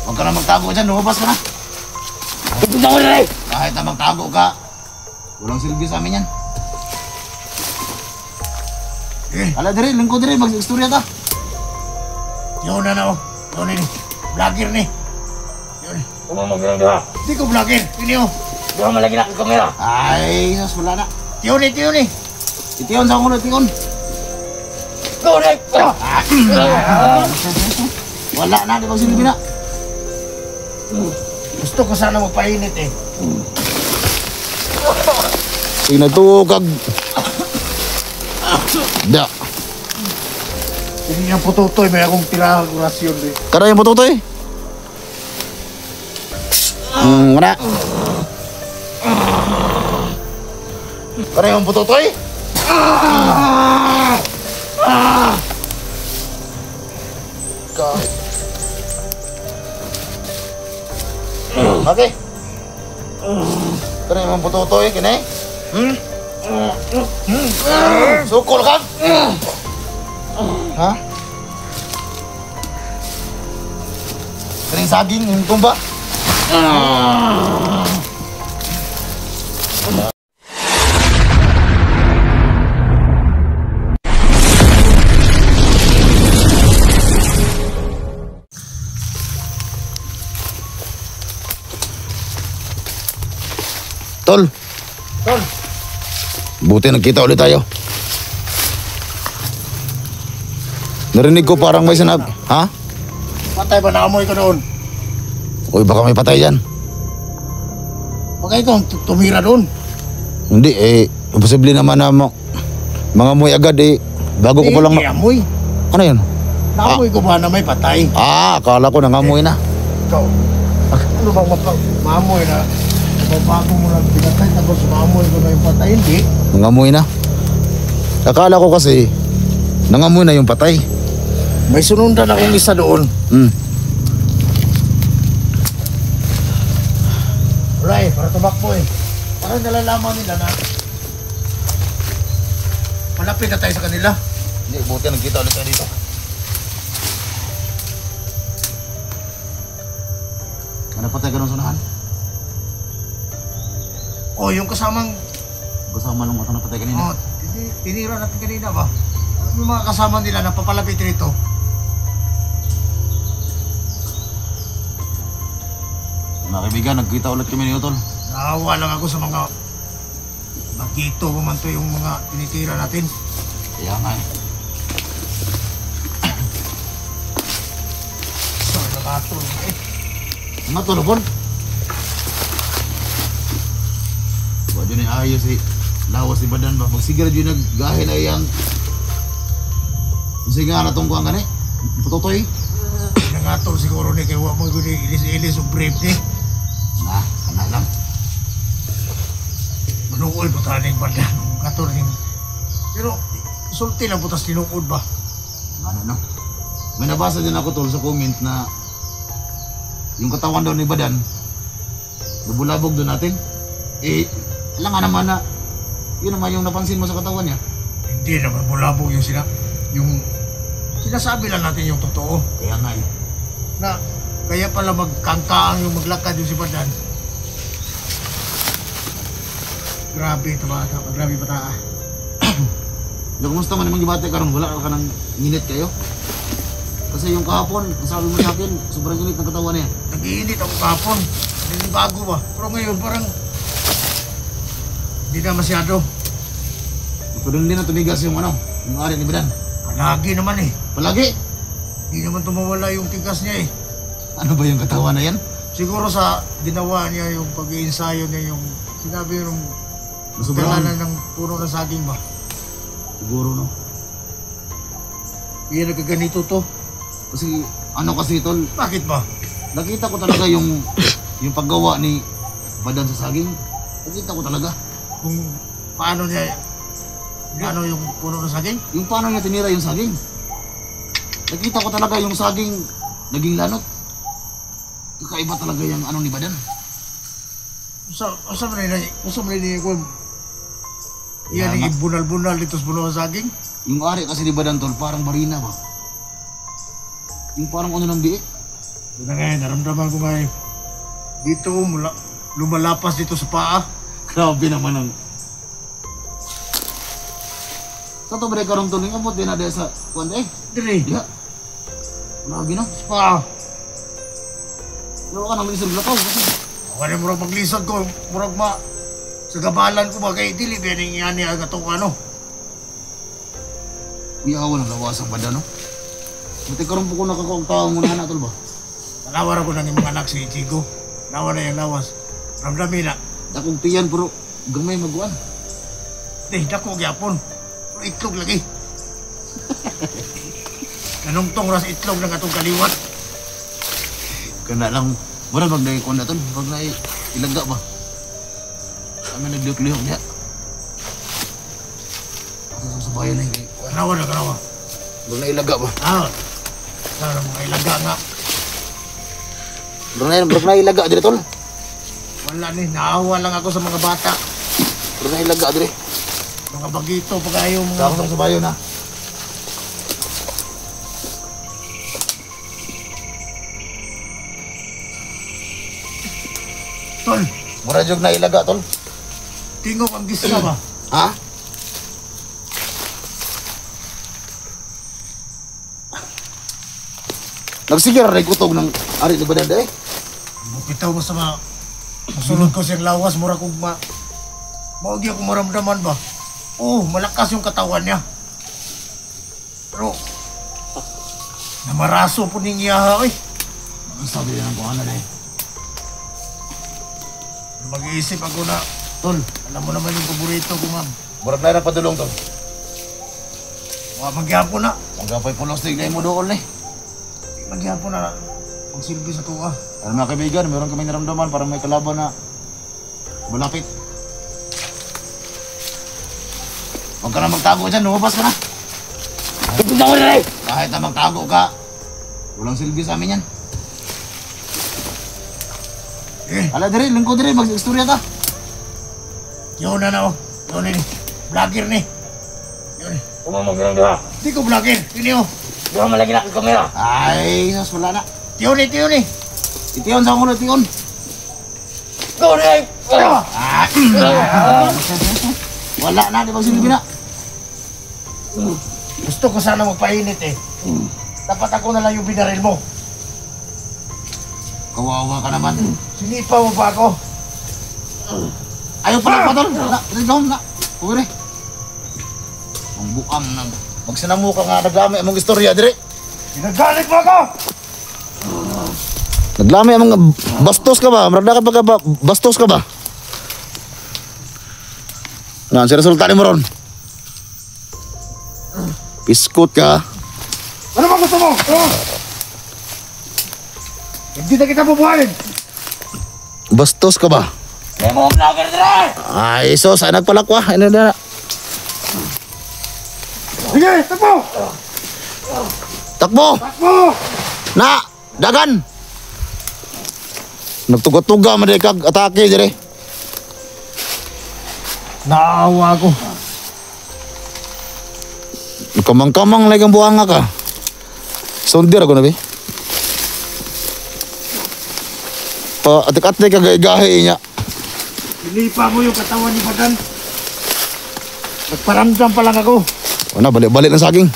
Huwag ka na magtago dyan, lumabas ka na. Ito na ko na rin! Kahit na magtago ka, walang silbi sa amin yan. Ala diri, lingko diri, mag-istorya ta. Yun na o. Yun ni. Vlogger ni. Yun ni. Kumamag lang doon ha. Di ko vlogger. Yun o. Doon malagi na ang kamera. Ay, sus, wala na. Tiyon ni, tiyon ni. Tiyon sa ulo, tiyon. Doon Wala na, di ba silbi na? Gusto ko sana magpainit eh. Tinatugag. Da. Hindi yung pututoy, may akong rasyon eh. Kara yung pututoy? Kara. Kara yung pututoy? Okay. Kara yung pututoy, kini? Sukol ka? Ha? Kering saging yung tumba? Tol. Tol. Buti nagkita ulit tayo. Narinig ko parang may sinab... Ha? Patay ba naamoy ka doon? Uy, baka may patay dyan. Baka ikaw tumira doon. Hindi, imposible naman na mga amoy agad bago ko pa lang... Hindi amoy. Ano yun? Naamoy ko ba na may patay? Akala ko nangamoy na. Ikaw, ano bang maamoy na? Bago mo lang pinatay tapos maamoy ko na yung patay, hindi? Nangamoy na. Akala ko kasi nangamoy na yung patay. May sunundan akong isa doon. Alright, para tumakbo eh. Parang nalalaman nila na malapit na tayo sa kanila. Hindi, buti nagkita ulit tayo dito. Ano patay ka nung sunahan? O, yung kasamang... Kasama nung matang napatay kanina. Tinira natin kanina ba? Yung mga kasama nila na papalapit rito. Mga kaibigan, nagkita ulit kami ni Utol. Naawa lang ako sa mga magkito man to yung mga tinitira natin. Kaya nga eh. So, nakatulog eh. Mga tulupon. Wala dyan yung ayos lawas ni Badan ba? Magsigar dyan naggahin na iyang sige nga natong kuhaan ka ni Putotoy. Nangatol siguro ni kaya mo guni ilis-ilis o brief ni. Kana lang. Manuol po taning Badan. Katol ning... Pero, sulti lang putas tinuod ba? Ano no? May nabasa din ako tol sa comment na yung katawan daw ni Badan lubulabog doon natin. Alam nga naman na yun naman yung napansin mo sa katawan niya. Hindi naman bulabog yung sinasabi lang natin yung totoo. Kaya nga eh. Na kaya pala magkangkaang yung maglakad yung si Badan. Grabe ito bata, grabe bata. Kumusta man naman gibate karon wala ka nang init kayo? Kasi yung kahapon, sabi mo sa akin, sobrang init ng katawan niya. Nag-iinit ako kahapon. Hindi bago ba? Pero ngayon parang hindi na masyado. Pero hindi na tumigas yung yung ari ni Badan. Palagi naman eh. Palagi? Hindi naman tumawala yung tigas niya eh. Ano ba yung katawan na yan? Siguro sa ginawa niya yung pag-iensayo niya yung sinabi yung Masubrahan. kalanan ng puno ng saging ba? Siguro no. Iyan nagkaganito to. Kasi ano kasi tol, Bakit ba? nakita ko talaga yung paggawa ni Badan sa saging. Nakita ko talaga. Kung paano niya yung puno ng saging? Yung paano niya tinira yung saging. Nakita ko talaga yung saging naging lanot. Kakaiba talaga yung ni Badan. Asa man niya kung iyan yung bunal-bunal dito sa puno ng saging? Yung ari kasi ni Badan tol, parang barina ba? Yung parang ng biik. Yun na ngayon, naramdaman ko ngayon. Dito, lumalapas dito sa paa. Grabe naman ang... Sa to ba karong tuning abot din na dahil sa... Kuwan eh? Dire, Diha. Grabe no? sa paa. Pero ka nang lisod lakaw. Ako na murag maglisod ko, murag sa gabalan ko ba kay dili, biyaning yan niya itong ano. Iyawan ang lawas ang bada no? Buti karong po ko nakakuang tao muna na tol ba? Nalawar ako ng mga anak si Chico. Nawa na yung lawas. Ramdami na. Dakong tiyan pero gamay maguan. Dako gyapon. Pero itlog lagi. Nanungtong ras itlog ng atong kaliwat. Kana lang, mura mag-nai ko na tol, mag-nai ilaga ba? Kami nagliyok-liyok niya. Ako sa bayan na yung Kanawa na kanawa. mag-nai ilaga ba? Sana mga ilaga nga. Mag-nai ilaga dire tol. Wala ni, naawa lang ako sa mga bata. Mag-nai ilaga dire. Mga bagito, pagayo mga... Ako sa bayan na. Tol, Mura jog na ilaga tol. tingog ang gisa ba? Ha? Nagsigir rin kutog ng ari ni Badanda eh. Bupitaw mo sa mga... Masulod ko siyang lawas, mura kong Maugi ako maramdaman ba? Oh, malakas yung katawan niya. Pero... Namaraso po ning iyaha eh. Ang sabi na ng kuhanan eh. Mag-iisip ako na... Tol, Alam mo naman yung paborito ko, ma'am. murag na na padulong tol. Magyapon na. Magkapay pulos tig na mo doon eh. Magyapon na. Magsilbi sa tuwa. Ano mga kaibigan, meron kaming naramdaman parang may kalaban na malapit. Huwag ka na magtago dyan, lumabas ka na. Pupunta ko na rin! Kahit na magtago ka, walang silbi sa amin yan. Ala dire, lingko dire, mag-istorya ta. Yun na oh. Yun ni. Vlogger ni. Yun. Kumamag lang doha. Di ko vlogger. Yun oh. Doha malagi na ang kamera. Ay, sus, wala na. Tiyon ni. Itiyon sa ulo, itiyon. Go na rin! Wala na, di ba silbi na? Gusto ko sana magpainit eh. Dapat ako na lang yung binaril mo. Kawawa ka naman. Sinipa mo pa ako. Ayaw pala pa tol. Na, down na. Uwire. Ang buang na. Magsinamu ka nga, naglami among istorya dire. Ginagalit mo ako! Naglami among bastos ka ba? Marada ka ba? Bastos ka ba? Nah, si resulta ni mo ron. Piskot ka. Ano ba gusto mo? Hindi na kita bubuhayin. Bastos ka ba? May mga vlogger na rin! Ay, sos, ay nagpalakwa. Ano na? Sige, takbo! Takbo! Takbo! Na! Dagan! Nagtuga-tuga, madikag atake dire. Naawa ako. Kamang-kamang lagi ang buhanga ka. Sondir ako na be. Pa atik-atik ka gahi niya. Sinipa mo yung katawan ni Badan. Nagparamdam pa lang ako. Wala, balik-balik ng saging.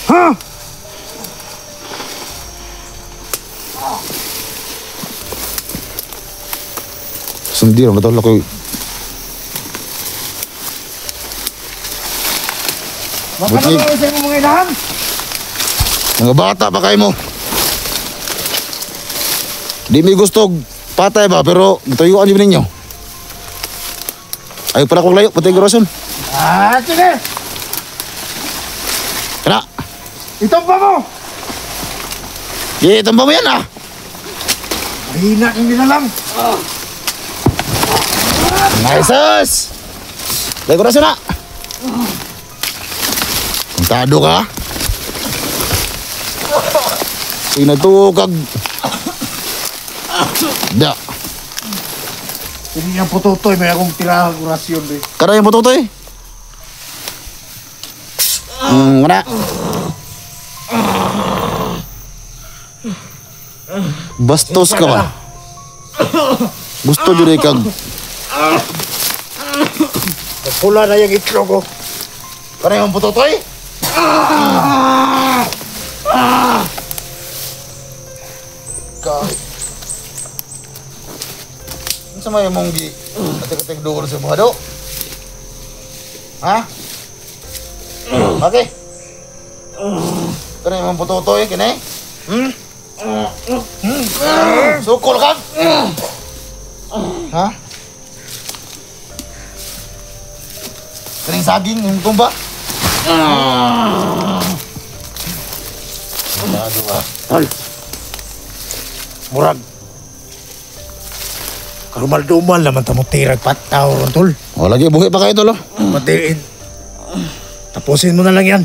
Ha? Sondir ako na ko. Baka Buti. naman sa mga ilahan. Mga bata pa kayo mo. Di may gusto patay ba, pero tuyuan yun ninyo. Ayaw pala kong layo, patay goroson. Sige! Kana, Itompa mo! itumba mo yan ah. Mahina kang nilalang. Nice! Patay goroson na. Tado ka. Pinatukag. Da. Hindi niya pututoy, may akong tirahang orasyon eh. Kada yung pututoy. Wala. Bastos ka ba? Gusto jud kag Pula na yung itlog ko. Kaya yung putotoy? Kahit. Ano sa may mong atik-atik doon sa mga do? Ha? Okay. Kaya yung putotoy, kini? Sukol ka? Ha? Kering saging yung tumba? Lado ba? Tol. Murag. Karumal-dumal naman tamo tirag pataw ron, tol. O, lagi, buhay pa kayo tolo. Matiin. Tapusin mo na lang yan.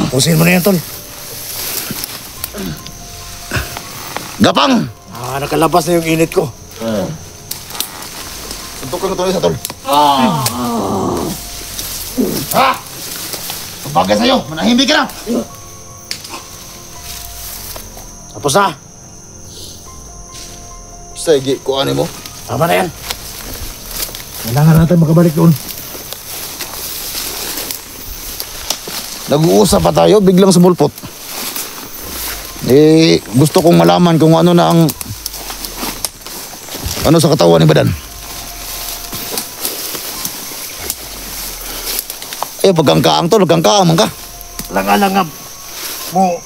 Tapusin mo na yan, tol. Gapang! Nakalabas na yung init ko. Suntok ko na tuloy sa tol. Ha? Bagay sa'yo, manahimik ka na. Tapos na. Sige, kuhanin mo. Tama na yan. Kailangan natin makabalik doon. Nag-uusap pa tayo, biglang sumulpot. Gusto kong malaman kung ano na ang ano sa katawan ni Badan. Pagkangkaang tol, pagkangkaang man ka. Langab. Mo,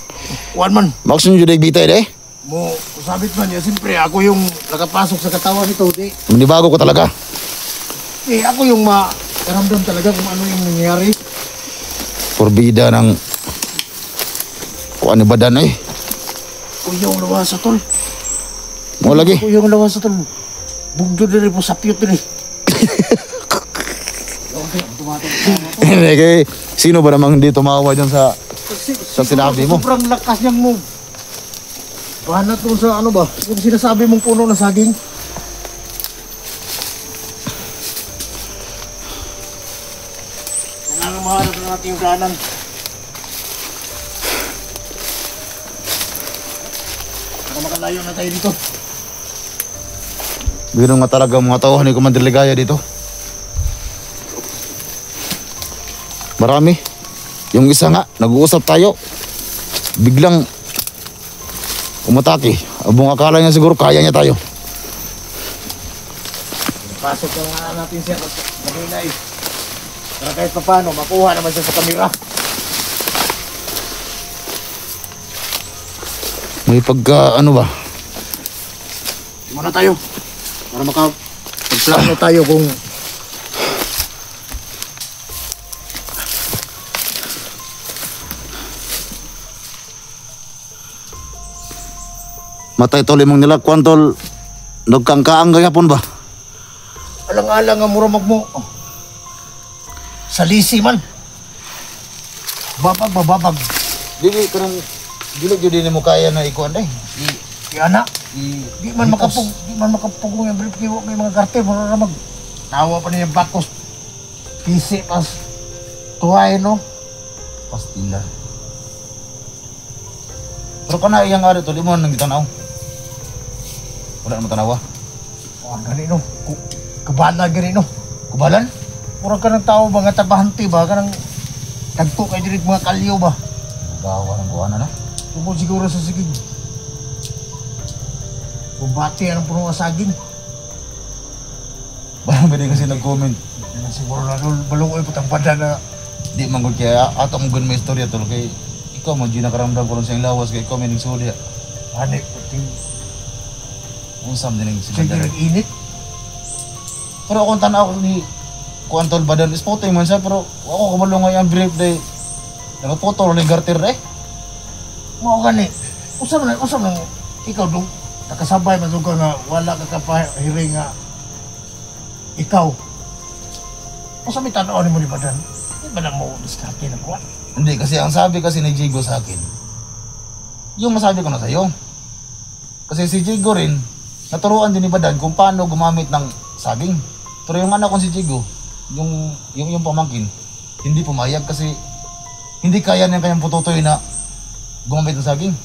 kuwan man. Maksud nyo dahil bitay eh. Mo, sabit man yan. Siyempre, ako yung nakapasok sa katawan nito. Manibago ko talaga. Ako yung makaramdam talaga kung ano yung nangyayari. Porbida ng kuha ni Badan eh. Kuyong lawas sa tol. Mo lagi. Kuyong lawas sa tol. Bugdo din po, sapyot din eh. Kay sino ba namang hindi tumawa dyan sa sinabi mo? Sobrang lakas niyang move. Pahanat mo sa ano ba? Yung sinasabi mong puno ng saging. Kailangan mahanap na natin yung kanan. Baka makalayo na tayo dito. Bigyan nga talaga mga tao ni Commander Ligaya dito. Marami. Yung isa nga, nag-uusap tayo. Biglang umatake. Abong akala niya siguro kaya niya tayo. Pasok na nga natin siya kasi mahina eh. Para kahit pa paano, makuha naman siya sa kamera. May pagka ano ba? Muna tayo. Para makapagplano tayo kung Matay tol imong nilakwan tol. Nagkangkaang gayapon ba? alang-alang ang muramag mo. Salisi man. Babag. Dili kanang dili jud ni mo kaya na ikuan day. Anak. Di man makapugong yung brief kiwo may mga kartel muramag. Tawa pa niya bakos. Kisi pas tuway no. Pastila. Pero kana iyang ari tol imo nang gitanaw. Wala na tanawa. Ganino. Kabala ganino. Kubalan? Murag ka ng tao ba nga tabahanti ba? Ka ng nagto kay dirig mga kalyo ba? Gawa ng buwana na. Tungkol siguro sa sigig. Bumati ang puno ng saging. Barang ba kasi nag-comment. Yan siguro na doon balungoy putang pada na Di manggod kaya ato mong gun may istorya tol kay ikaw man di nakaramdam ko ron sa iyong lawas kay ikaw may nagsulya. hanip puting Unsam din ang sige sigada. nag-init. Pero akong tanaw ko ni kuan tol Badan spotting man siya pero ako kamalungay ang brief day. Nakapotol ni garter eh. Mo gani. Usam na ikaw dong nakasabay man ka nga wala ka kapahiring nga ikaw. Usam mi tan-aw ni mo ni Badan. Di ba na mo diskarte na kuwan? Hindi kasi ang sabi kasi ni Jigo sa akin. Yung masabi ko na sa'yo. Kasi si Jigo rin naturuan din ni Badan kung paano gumamit ng saging. Pero yung anak ko si Jigo, yung pamangkin, hindi pumayag kasi hindi kaya ng kanyang pututoy na gumamit ng saging.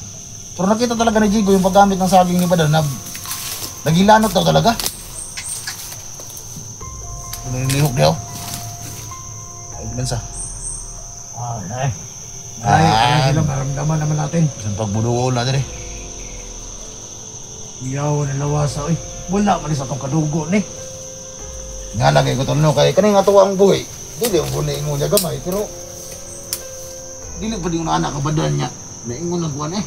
Pero nakita talaga ni Jigo yung paggamit ng saging ni Badan na nagilanot daw talaga. Nilihog niya, oh. Ay, bansa. Ay. Ay, sila maramdaman naman natin. Isang pagbuduol natin eh. Iyaw na lawasa, oy. Wala man sa itong kadugo ni. Nga lagay ko no kay kaning atuwa ang buhay. Dili ang buhay ingon niya gamay pero dili pa din anak ka Badan niya. Naingon lang kuan eh.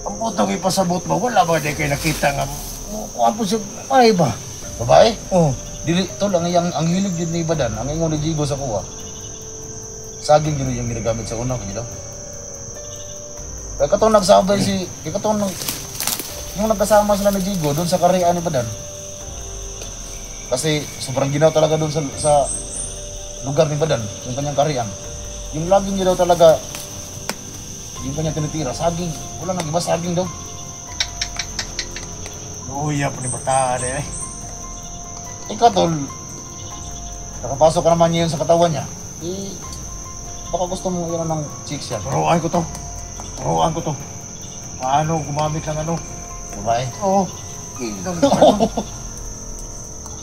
Ang putong ipasabot mo, wala ba di kayo nakita nga kuha po siya, ay ba? Babae? Oh. Dili tol ang ang hilig jud ni Badan, ang ingon ni Jigo sa kuha. Saging jud yung ginagamit sa una kanya daw. Kaya katong nagsabay si, kaya katong yung nagkasama sila ni Jigo doon sa karian ni Badan. Kasi sobrang ginaw talaga doon sa lugar ni Badan, yung kanyang karian. Yung laging niya daw talaga, yung kanyang tinitira, saging. Wala nang iba, saging daw. Luya po ni Bataan eh. Ikaw tol, nakapasok ka naman yun sa katawan niya. Eh, baka gusto mo yun ng chicks yan. Turuan ko to. Turuan ko to. Paano gumamit ng ano? Babae. Oo.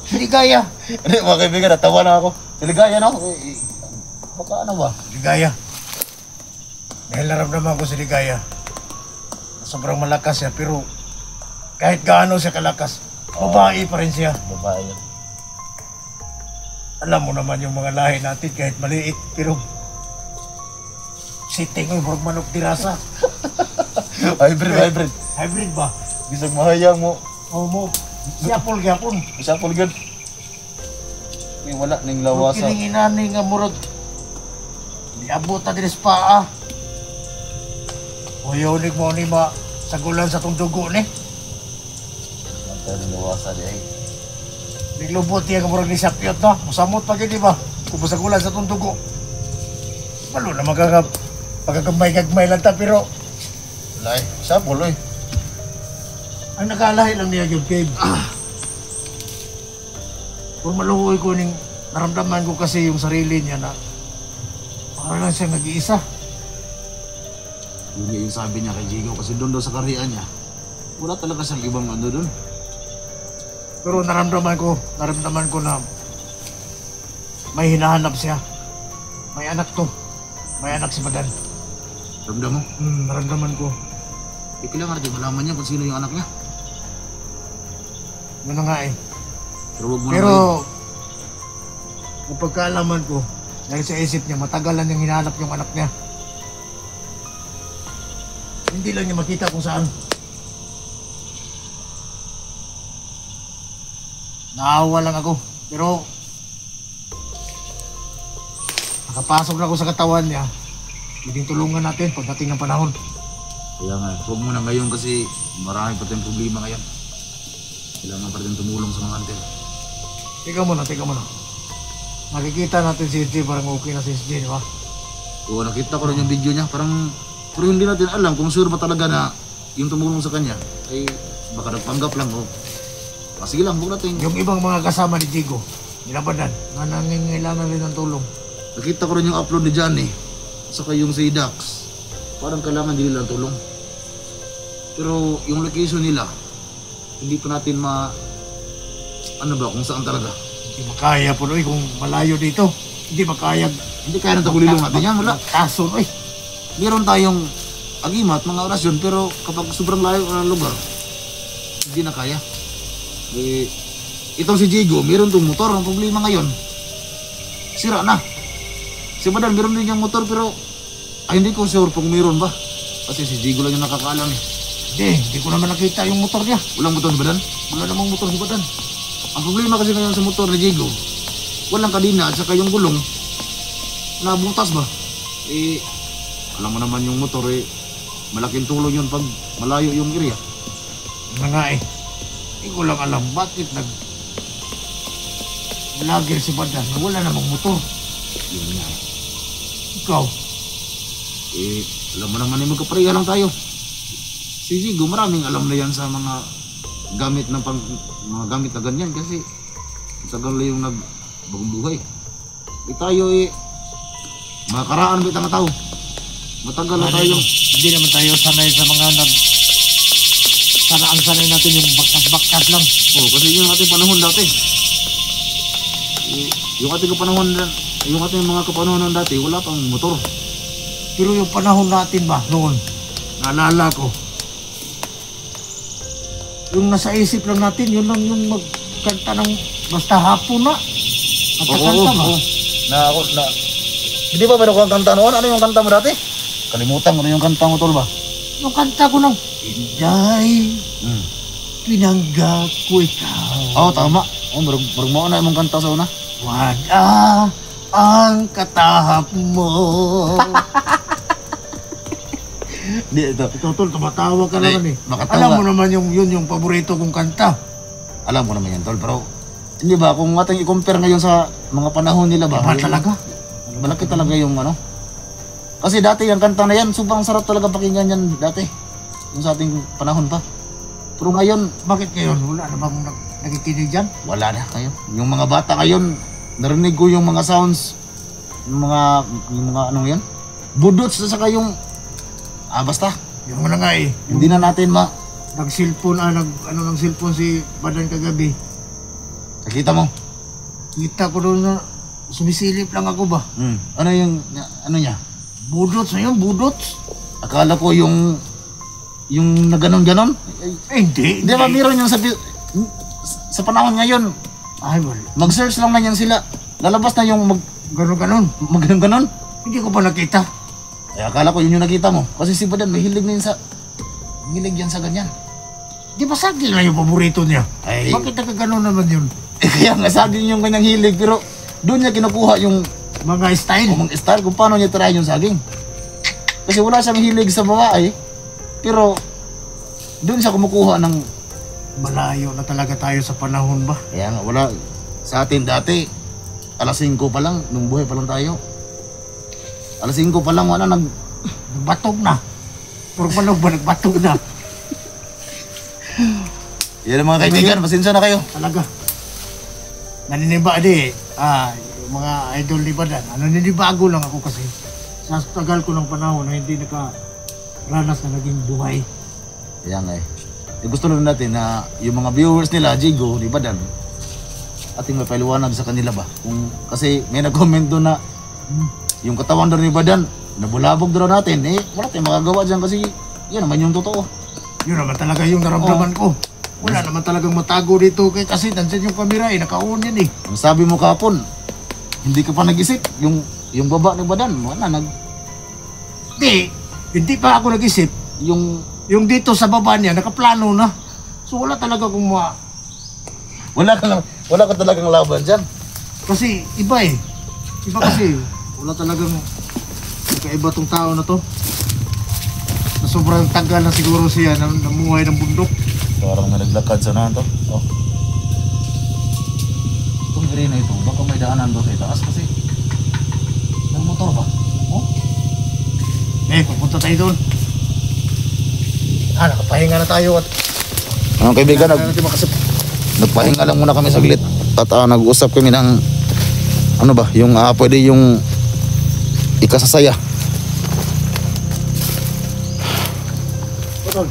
Hindi kaya. Hindi, mga kaibigan, natawa na ako. Siligaya, no? Baka ano ba? Ligaya. Dahil naramdaman ko si Ligaya. Sobrang malakas siya, pero kahit gaano siya kalakas, babae pa rin siya. Babae yun. Alam mo naman yung mga lahi natin kahit maliit, pero siting mo, burog manok dirasa. Hybrid. Hybrid ba? Bisag mahayang mo. Oo mo. Siyapol gyapon. Isa po ligyan. Wala ning lawasa. Kining inani nga murag diabot ta diri sa paa. Uyonig mo ni ma sagulan sa tong dugo ni. Ang lawasa di ay. Nilubot iya nga murag ni sapyot no. Musamot pa gid ba? Kung sagulan sa tong dugo. Walo na pagkagamay-gagmay lang ta pero Wala eh. Isa po loy. ang nakalahi lang niya yun, Gabe. Kung maluhoy ko ning naramdaman ko kasi yung sarili niya na parang lang siya nag-iisa. Yun yung sabi niya kay Jigo kasi doon daw sa karian niya. Wala talaga siyang ibang ano doon. Pero naramdaman ko na may hinahanap siya. May anak to. May anak si Badan. Ramdam mo? Naramdaman ko. Kailangan natin malaman niya kung sino yung anak niya. Yun na nga eh. Pero wag mo Pero, na kung pagkaalaman ko, dahil sa isip niya, matagalan niyang hinahanap yung anak niya. Hindi lang niya makita kung saan. Naawa lang ako. Pero, nakapasok na ako sa katawan niya. Pwedeng tulungan natin pagdating ng panahon. Kaya nga, huwag mo na ngayon kasi marami pa tayong problema ngayon. Kailangan pa rin tumulong sa mga antel. Tika muna. Nakikita natin si SJ, parang okay na si SJ, di ba? Oo, nakita ko rin yung video niya. Parang, pero hindi natin alam kung sure ba talaga na yung tumulong sa kanya ay baka nagpanggap lang o. Sige lang, huwag natin. Yung ibang mga kasama ni Jigo, nilabanan, na nangingailangan rin ng tulong. Nakita ko rin yung upload ni Johnny. Saka yung si Dax. Parang kailangan din nila ng tulong. Pero yung location nila, hindi pa natin ano ba, kung saan talaga. Hindi makaya po, kung malayo dito. Hindi makaya. Hindi kaya ng tagulilong natin yan, wala. Kaso, Meron tayong agimat, mga orasyon, pero kapag sobrang layo ng lugar, hindi na kaya. Eh, itong si Jigo, meron tong motor. Ang problema ngayon, sira na. Si Badan, meron din yung motor, pero hindi ko sure kung meron ba. Kasi si Jigo lang yung nakakaalam eh. Hindi ko naman nakita yung motor niya. Walang motor si Badan? Wala namang motor si Badan. Ang problema kasi ngayon sa motor ni Jigo, walang kadina at saka yung gulong, nabutas ba? Eh, alam mo naman yung motor eh, malaking tulong yun pag malayo yung area. Na nga eh. Hindi ko lang alam bakit vlogger si Badan na wala namang motor. Yun nga eh. Ikaw, Eh, alam mo naman eh, magkapareha lang tayo. Si Jigo, maraming alam na yan sa mga gamit na mga gamit na ganyan kasi tagal na yung nagbagong buhay. Eh tayo eh, mga karaan ba itang tao? Matagal na tayo. Hindi naman tayo sanay sa mga sana ang sanay natin yung bakas-bakas lang. Oh, kasi yung ating panahon dati. Yung ating panahon, yung ating mga kapanahonan dati, wala pang motor. Pero yung panahon natin ba noon, naalala ko, yung nasa isip lang natin, yun lang yung magkanta ng basta hapon na. At kanta ba? Hindi ba meron kang kanta noon? Ano yung kanta mo dati? Kalimutan ko na yung kanta mo, tol ba? Yung kanta ko ng Inday, pinangga ko ikaw. Oo, tama. Oh, marag mo na yung kanta sa una. Wala ang katahap mo. Hindi, ito. Ikaw tol, tumatawa ka Hindi, naman eh. makatawa. Alam mo naman yung paborito kong kanta. Alam ko naman yan, tol. Pero, hindi ba, kung ating i-compare ngayon sa mga panahon nila ba? Iba talaga. Malaki talaga yung ano. Kasi dati yung kanta na yan, sobrang sarap talaga pakinggan yan dati. Yung sa ating panahon pa. Pero ngayon, Bakit ngayon? Wala na bang nakikinig dyan? wala na kayo. Yung mga bata ngayon, narinig ko yung mga sounds, yung mga ano yan, budots na saka yung, basta, Yung mga nga eh. hindi na natin Nag-cellphone, ng cellphone si Badan kagabi. nakita mo. Kita ko doon na sumisilip lang ako ba? Ano yung, ano niya? Budots na yun, budots. Akala ko yung naganon-ganon. Hindi. Hindi ba, meron yung sa panahon ngayon, Ay, wala. mag-search lang na yan sila. Lalabas na yung Ganon-ganon. maganon-ganon. Hindi ko pa nakita. Akala ko yun yung nakita mo. Kasi si Badan, may hilig na yun hilig yan sa ganyan. Di ba saging lang yung paborito niya? Ay. Bakit nakaganon naman yun? Kaya nga saging yung kanyang hilig, pero doon niya kinukuha yung Mga style. mga style kung paano niya tirahin yung saging. Kasi wala siyang hilig sa babae, pero doon siya kumukuha ng... Malayo na talaga tayo sa panahon ba? Kaya nga, wala. Sa atin dati, alas 5 pa lang, nung buhay pa lang tayo. Alas 5 pa lang, wala, Nagbatog na. Puro panog ba nagbatog na? Yan ang mga kaibigan, pasensya na kayo. Talaga. Naniniba yung mga idol ni Badan. Naninibago lang ako kasi sa tagal ko ng panahon na hindi nakaranas na naging buhay. Kaya nga eh. Gusto lang natin na yung mga viewers nila, Jigo, ni Badan, ating mapaliwanag sa kanila ba? Kasi may nag-comment doon na yung katawan doon ni Badan, nabulabog doon natin. Wala tayong magagawa dyan kasi yan naman yung totoo. Yun naman talaga yung naramdaman ko. Wala naman talagang matago dito kasi nandiyan yung kamera nakaon yan eh. Ang sabi mo kapon, hindi ka pa nag-isip. Yung baba ni Badan, wala Hindi pa ako nag-isip. yung Dito sa baba niya, nakaplano na. So wala talaga kung wala ka talagang laban dyan. Kasi iba eh. Iba kasi. Wala talagang kakaiba tong tao na to. Na sobrang tagal na siguro siya namuhay ng bundok. Parang may naglakad sa nahan to. Oh. Itong green na ito, baka may daanan doon sa itaas kasi may motor ba? Oh? Pupunta tayo doon. Nakapahinga na tayo at Mga kaibigan, nagpahinga lang muna kami saglit at nag-usap kami ng ano ba, yung pwede yung ikasasaya. Putol.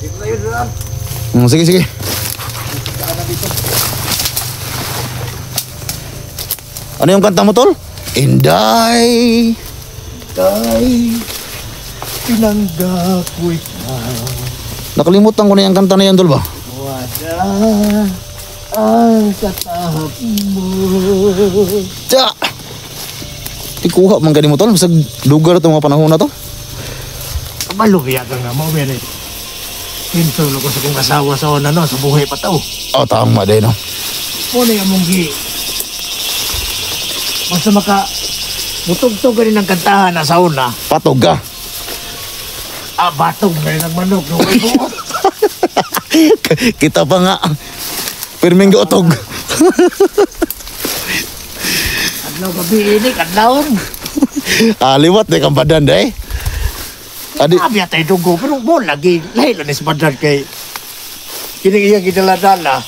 Dito tayo doon. Sige. Daan na dito. Ano yung kanta mo, tol? Inday. Pinangga ko ikaw. Nakalimutan ko na yung kanta na yan, tol ba? Wala ang katahap mo. Tsa! Ikuha man ganun mo, tol. Sa lugar ito mga panahon na to. Maluya ka nga mo, Bere. Pintulo ko sa kong asawa sa una, no? Sa buhay pa tao. Oh, tama din, no? Muna yung mong basta butog-tog rin ang kantahan na sa una. Patog ka. Batog na rin ang manok. No? Ay, buot. Kita pa nga. Pirming gaotog. Adlaw gabi ini, kadlawon. Liwat na kang Badan, day. Adi, Abya tayo dugo, pero mo lagi. Lahi lang is badad kay kining iya gidala-dala.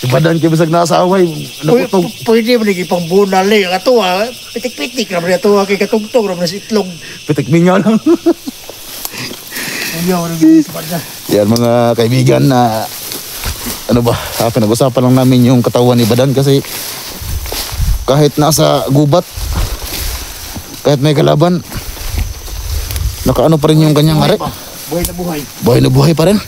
Si Badan kay bisag nasa away. Nakutog. Pwede mo naging pang bunal eh. Ang atuwa, pitik-pitik naman yung atuwa kay katugtog naman sa itlog. Pitik mingaw lang. Ayaw, naging ispan na. Yan mga kaibigan na ano ba, pinag-usapan lang namin yung katawan ni Badan kasi kahit nasa gubat, kahit may kalaban, nakaano pa rin yung kanyang ari. Buhay na buhay. Buhay na buhay pa rin.